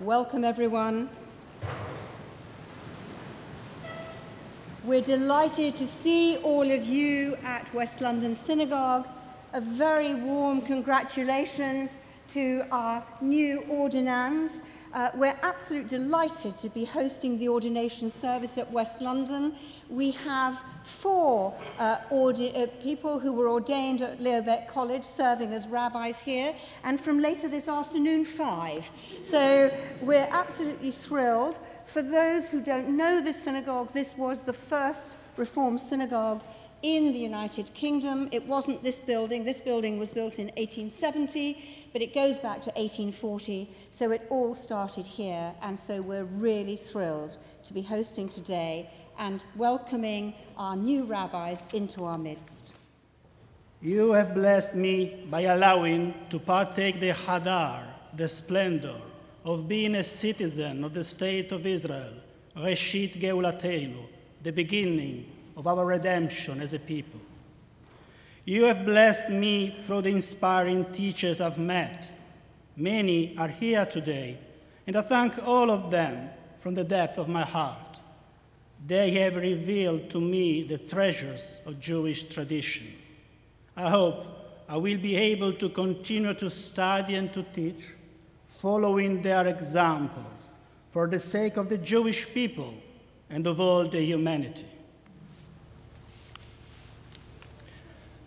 Welcome, everyone. We're delighted to see all of you at West London Synagogue. A very warm congratulations to our new ordinands. We're absolutely delighted to be hosting the ordination service at West London. We have 4 people who were ordained at Leo Baeck College serving as rabbis here, and from later this afternoon, 5. So we're absolutely thrilled. For those who don't know this synagogue, this was the first Reformed synagogue in the United Kingdom. It wasn't this building. This building was built in 1870, but it goes back to 1840, so it all started here, and so we're really thrilled to be hosting today and welcoming our new rabbis into our midst. You have blessed me by allowing to partake the hadar, the splendor of being a citizen of the State of Israel, Reshit Geulatenu, the beginning of our redemption as a people. You have blessed me through the inspiring teachers I've met. Many are here today, and I thank all of them from the depth of my heart. They have revealed to me the treasures of Jewish tradition. I hope I will be able to continue to study and to teach, following their examples, for the sake of the Jewish people and of all the humanity.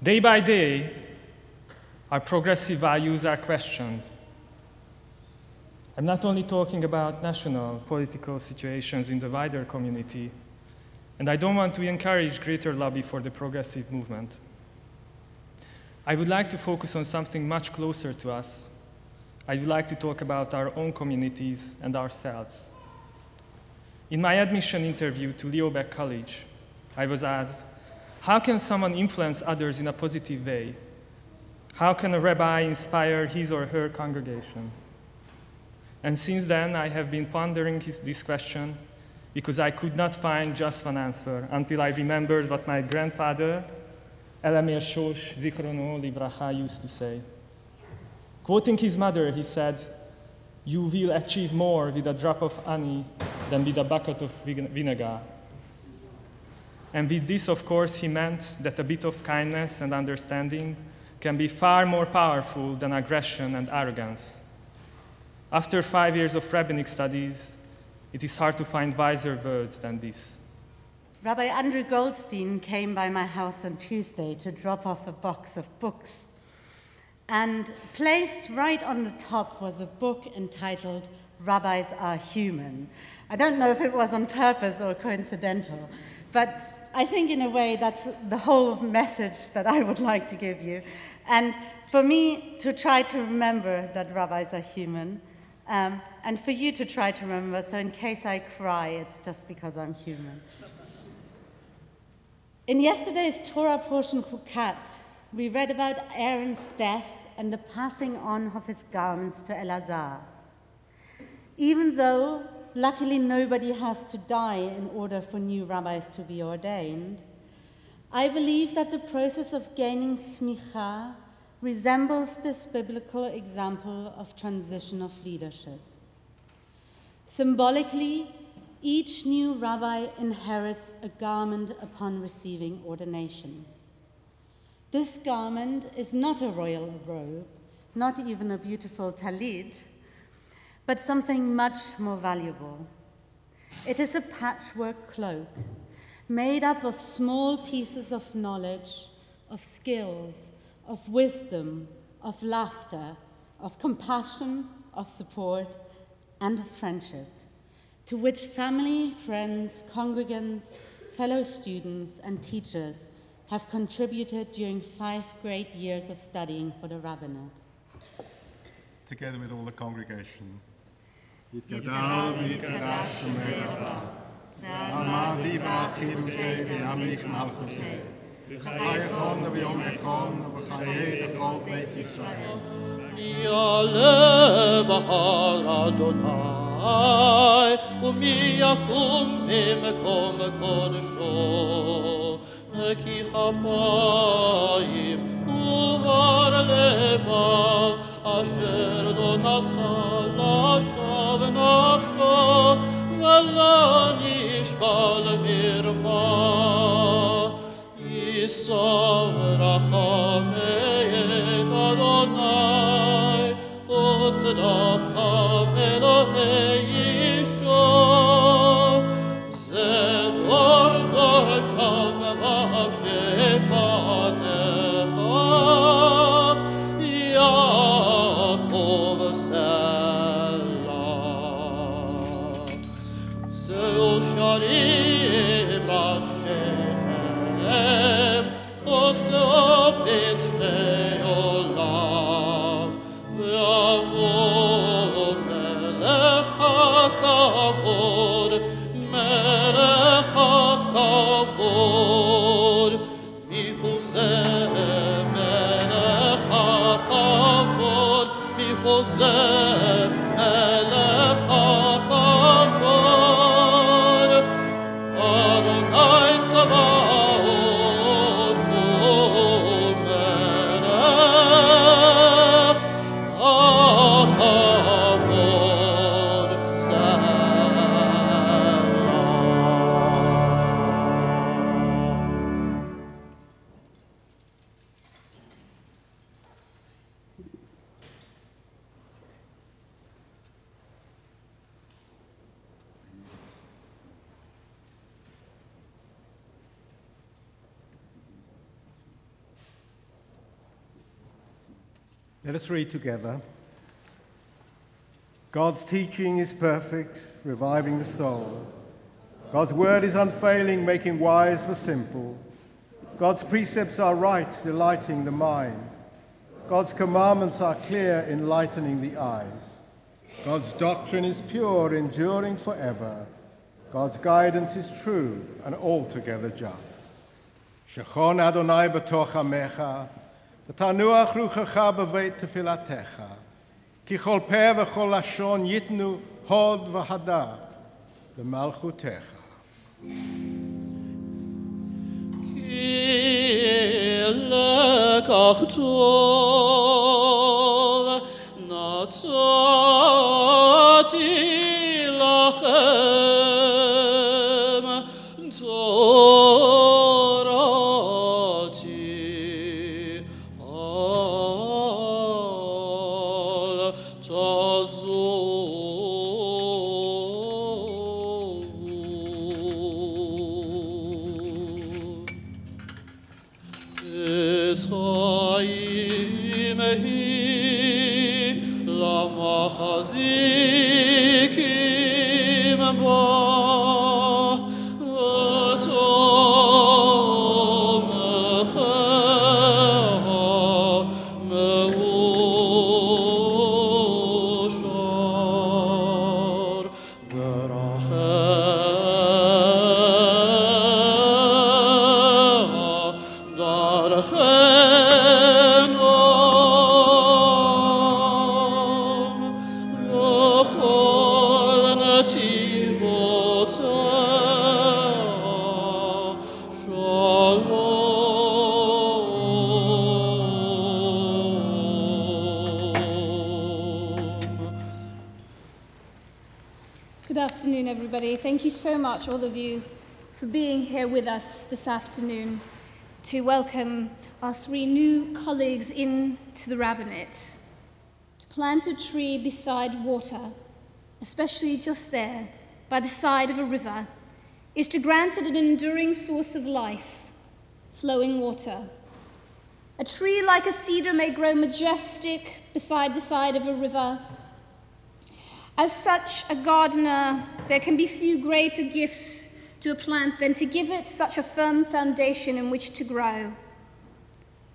Day by day, our progressive values are questioned. I'm not only talking about national political situations in the wider community, and I don't want to encourage greater lobby for the progressive movement. I would like to focus on something much closer to us. I would like to talk about our own communities and ourselves. In my admission interview to Leo Baeck College, I was asked, how can someone influence others in a positive way? How can a rabbi inspire his or her congregation? And since then, I have been pondering this question because I could not find just one answer until I remembered what my grandfather, Elamir Shosh Zichrono Livracha, used to say. Quoting his mother, he said, "You will achieve more with a drop of honey than with a bucket of vinegar." And with this, of course, he meant that a bit of kindness and understanding can be far more powerful than aggression and arrogance. After 5 years of rabbinic studies, it is hard to find wiser words than this. Rabbi Andrew Goldstein came by my house on Tuesday to drop off a box of books. And placed right on the top was a book entitled Rabbis Are Human. I don't know if it was on purpose or coincidental, but I think in a way that's the whole message that I would like to give you. And for me to try to remember that rabbis are human, and for you to try to remember, so in case I cry, it's just because I'm human. In yesterday's Torah portion Chukat, we read about Aaron's death and the passing on of his garments to Elazar. Even though luckily nobody has to die in order for new rabbis to be ordained, I believe that the process of gaining smicha resembles this biblical example of transition of leadership. Symbolically, each new rabbi inherits a garment upon receiving ordination. This garment is not a royal robe, not even a beautiful talit, but something much more valuable. It is a patchwork cloak made up of small pieces of knowledge, of skills, of wisdom, of laughter, of compassion, of support, and of friendship, to which family, friends, congregants, fellow students, and teachers have contributed during 5 great years of studying for the rabbinate. Together with all the congregation. כי כפיים ובר לבב אשר לא נשא לשווא Ella nishbal virma, Yisrael rachamei Adonai, Tzedakah Elohei Yishua, Zedor Dorshav Mevakshei Fanecha, Yaakov Selah. Zeu Sharim Rashechem, Oseh B'Tvei Olam, Ve'avo Melech HaKavod, Melech HaKavod, Mihu Zeh Melech HaKavod, Mihu Zeh Melech HaKavod, Adonai Tzavaot Hu Melech HaKavod Let us read together. God's teaching is perfect, reviving the soul. God's word is unfailing, making wise the simple. God's precepts are right, delighting the mind. God's commandments are clear, enlightening the eyes. God's doctrine is pure, enduring forever. God's guidance is true and altogether just. Shechon Adonai b'toch amecha, v'tanuach ruchacha b'veit tefilatecha, ki chol peh v'chol lashon yitnu hod v'hada b'malchutecha. Ki lekach tov natati lachem torati al tazor. Etzchaim hi lamachazikim ba v'tomecha meushar b'rachecha darchen olam v'chol nativoteha shalom. Good afternoon, everybody. Thank you so much, all of you, for being here with us this afternoon to welcome our three new colleagues into the rabbinate. To plant a tree beside water, especially just there, by the side of a river, is to grant it an enduring source of life, flowing water. A tree like a cedar may grow majestic beside the side of a river. As such a gardener, there can be few greater gifts to a plant than to give it such a firm foundation in which to grow.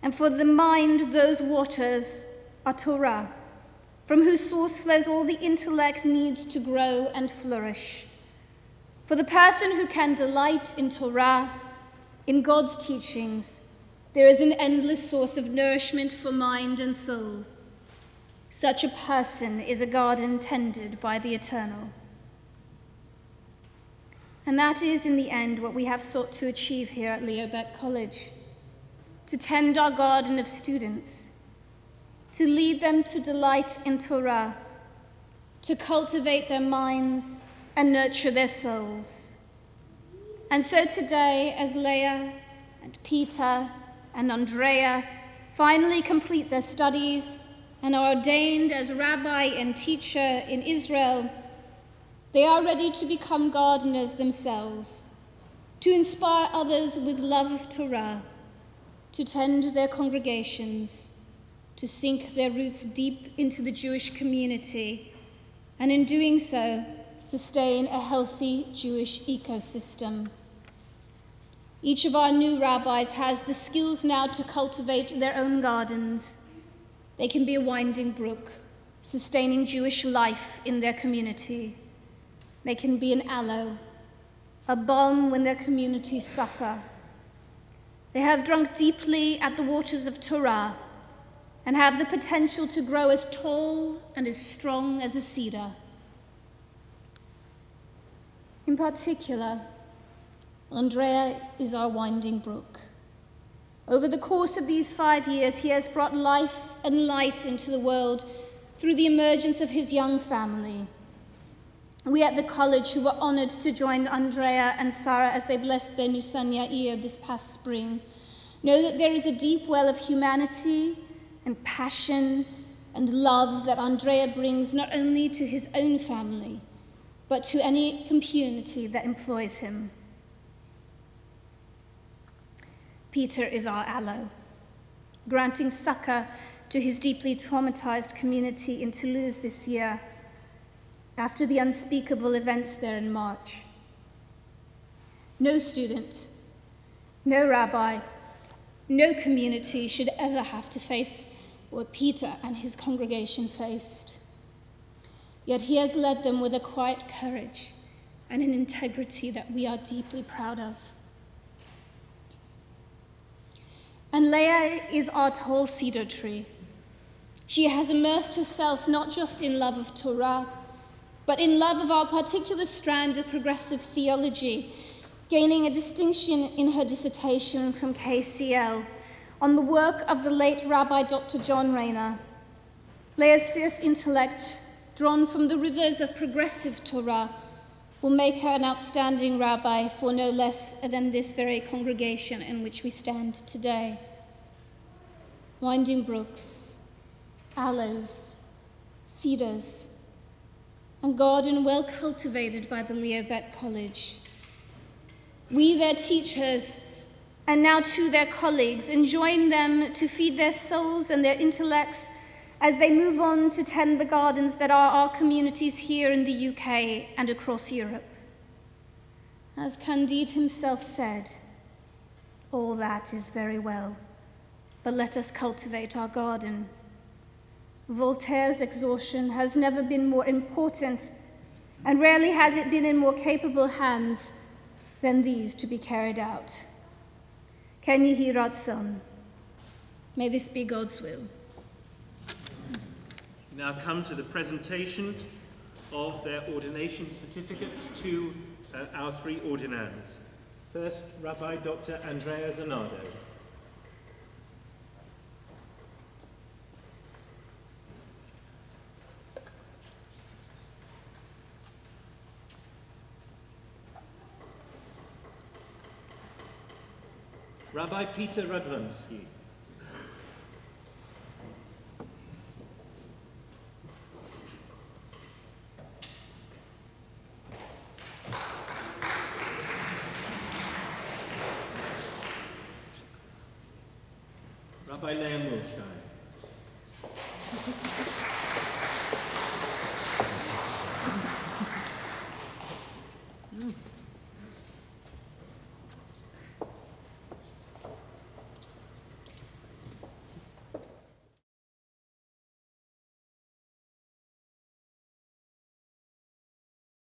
And for the mind, those waters are Torah, from whose source flows all the intellect needs to grow and flourish. For the person who can delight in Torah, in God's teachings, there is an endless source of nourishment for mind and soul. Such a person is a garden tended by the Eternal. And that is, in the end, what we have sought to achieve here at Leo Baeck College, to tend our garden of students, to lead them to delight in Torah, to cultivate their minds and nurture their souls. And so today, as Lea and Peter and Andrea finally complete their studies and are ordained as rabbi and teacher in Israel, they are ready to become gardeners themselves, to inspire others with love of Torah, to tend their congregations, to sink their roots deep into the Jewish community, and in doing so, sustain a healthy Jewish ecosystem. Each of our new rabbis has the skills now to cultivate their own gardens. They can be a winding brook, sustaining Jewish life in their community. They can be an aloe, a balm when their communities suffer. They have drunk deeply at the waters of Torah and have the potential to grow as tall and as strong as a cedar. In particular, Andrea is our winding brook. Over the course of these 5 years, he has brought life and light into the world through the emergence of his young family. We at the college, who were honored to join Andrea and Sarah as they blessed their Nisan Yair this past spring, know that there is a deep well of humanity and passion and love that Andrea brings not only to his own family, but to any community that employs him. Peter is our aloe, granting succor to his deeply traumatized community in Toulouse this year after the unspeakable events there in March. No student, no rabbi, no community should ever have to face what Peter and his congregation faced. Yet he has led them with a quiet courage and an integrity that we are deeply proud of. And Lea is our tall cedar tree. She has immersed herself not just in love of Torah, but in love of our particular strand of progressive theology, gaining a distinction in her dissertation from KCL on the work of the late Rabbi Dr. John Rayner. Leah's fierce intellect, drawn from the rivers of progressive Torah, will make her an outstanding rabbi for no less than this very congregation in which we stand today. Winding brooks, aloes, cedars, a garden well cultivated by the Leo Baeck College. We, their teachers, and now to their colleagues, enjoin them to feed their souls and their intellects as they move on to tend the gardens that are our communities here in the UK and across Europe. As Candide himself said, all that is very well, but let us cultivate our garden. Voltaire's exhortation has never been more important, and rarely has it been in more capable hands than these to be carried out. Ken Yehi Ratzon. May this be God's will. We now come to the presentation of their ordination certificates to our three ordinands. First, Rabbi Dr. Andrea Zanardo. Rabbi Peter Radvanszki. Rabbi Lea Mühlstein.